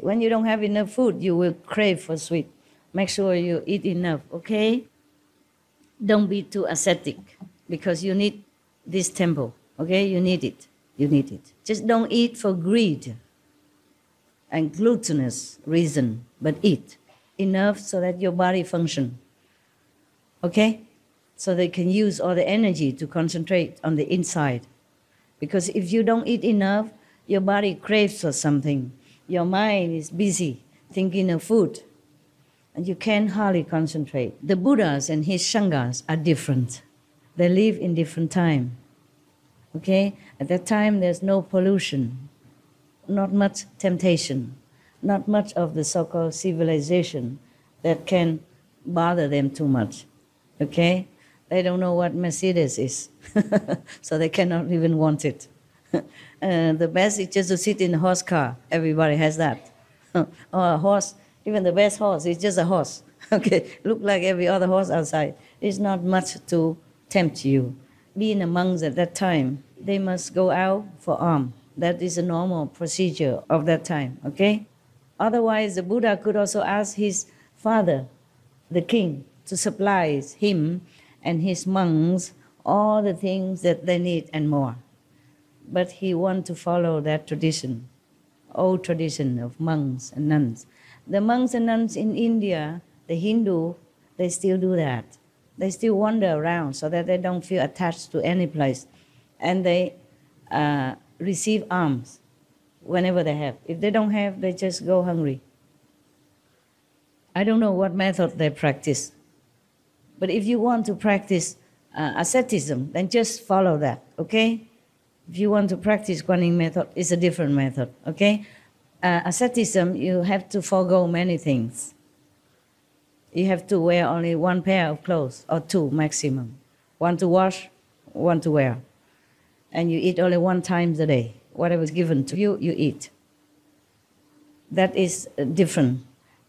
When you don't have enough food, you will crave for sweet. Make sure you eat enough, okay? Don't be too ascetic because you need this temple, okay? You need it. You need it. Just don't eat for greed and gluttonous reason, but eat enough so that your body function, okay? So they can use all the energy to concentrate on the inside. Because if you don't eat enough, your body craves for something. Your mind is busy thinking of food, and you can hardly concentrate. The Buddhas and his Sanghas are different. They live in different time. Okay? At that time, there's no pollution, not much temptation, not much of the so-called civilization that can bother them too much. Okay? They don't know what Mercedes is, so they cannot even want it. The best is just to sit in a horse car. Everybody has that. Or a horse, even the best horse is just a horse. Okay, look like every other horse outside. It's not much to tempt you. Being a monk at that time, they must go out for alms. That is a normal procedure of that time, okay? Otherwise, the Buddha could also ask his father, the king, to supply him and his monks all the things that they need and more. But he wanted to follow that tradition, old tradition of monks and nuns. The monks and nuns in India, the Hindu, they still do that. They still wander around so that they don't feel attached to any place. And they receive alms whenever they have. If they don't have, they just go hungry. I don't know what method they practice. But if you want to practice asceticism, then just follow that, okay? If you want to practice Guanyin method, it's a different method, okay? Asceticism, you have to forego many things. You have to wear only one pair of clothes, or two maximum. One to wash, one to wear. And you eat only one time a day. Whatever is given to you, you eat. That is a different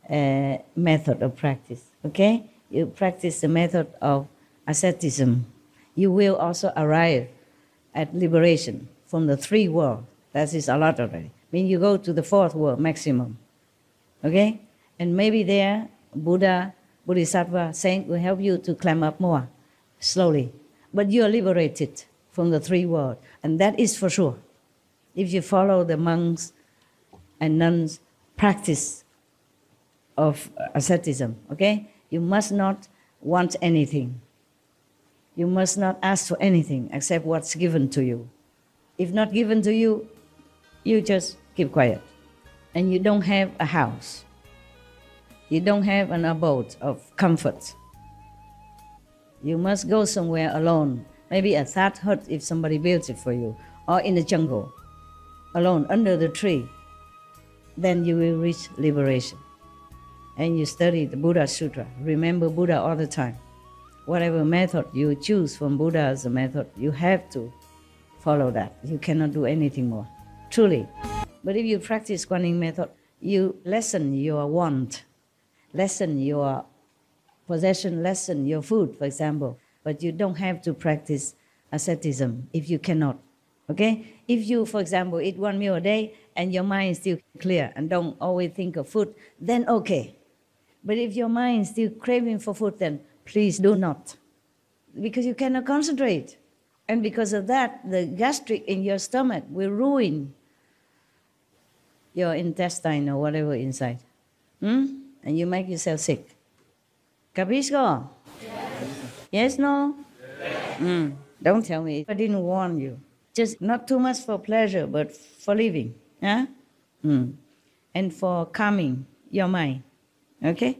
method of practice, okay? You practice the method of asceticism. You will also arrive at liberation from the three worlds. That is a lot already. I mean, you go to the fourth world maximum, okay? And maybe there, Buddha, Bodhisattva, saint will help you to climb up more slowly. But you are liberated from the three worlds, and that is for sure. If you follow the monks and nuns' practice of asceticism, okay? You must not want anything. You must not ask for anything except what's given to you. If not given to you, you just keep quiet. And you don't have a house. You don't have an abode of comfort. You must go somewhere alone, maybe a thatch hut if somebody builds it for you, or in the jungle, alone under the tree. Then you will reach liberation. And you study the Buddha Sutra. Remember Buddha all the time. Whatever method you choose from Buddha as a method, you have to follow that. You cannot do anything more, truly. But if you practice Guanyin method, you lessen your want, lessen your possession, lessen your food, for example. But you don't have to practice asceticism if you cannot, okay? If you, for example, eat one meal a day and your mind is still clear and don't always think of food, then okay. But if your mind is still craving for food, then please do not, because you cannot concentrate. And because of that, the gastric in your stomach will ruin your intestine or whatever inside. And you make yourself sick. Capisco? Yes. Yes, no? Yes. Don't tell me. I didn't warn you. Just not too much for pleasure, but for living. Huh? And for calming your mind. Okay?